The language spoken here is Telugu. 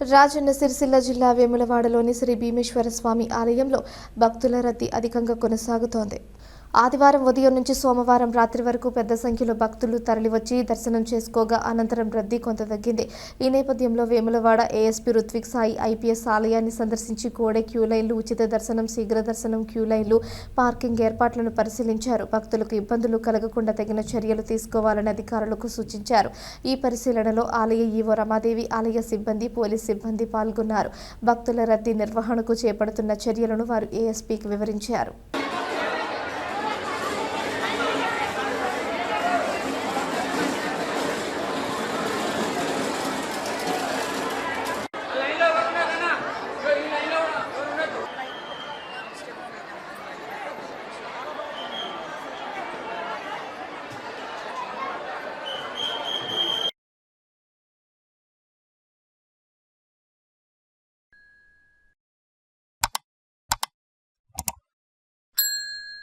రాజన్న సిరిసిల్ల జిల్లా వేములవాడలోని శ్రీ భీమేశ్వర స్వామి ఆలయంలో భక్తుల రద్దీ అధికంగా కొనసాగుతోంది. ఆదివారం ఉదయం నుంచి సోమవారం రాత్రి వరకు పెద్ద సంఖ్యలో భక్తులు తరలివచ్చి దర్శనం చేసుకోగా అనంతరం రద్దీ కొంత తగ్గింది. ఈ నేపథ్యంలో వేములవాడ ఏఎస్పీ రుత్విక్ సాయి ఐపీఎస్ ఆలయాన్ని సందర్శించి కోడే క్యూ లైన్లు, ఉచిత దర్శనం, శీఘ్ర దర్శనం క్యూ లైన్లు, పార్కింగ్ ఏర్పాట్లను పరిశీలించారు. భక్తులకు ఇబ్బందులు కలగకుండా తగిన చర్యలు తీసుకోవాలని అధికారులకు సూచించారు. ఈ పరిశీలనలో ఆలయ ఈవో రమాదేవి, ఆలయ సిబ్బంది, పోలీస్ సిబ్బంది పాల్గొన్నారు. భక్తుల రద్దీ నిర్వహణకు చేపడుతున్న చర్యలను వారు ఏఎస్పీకి వివరించారు.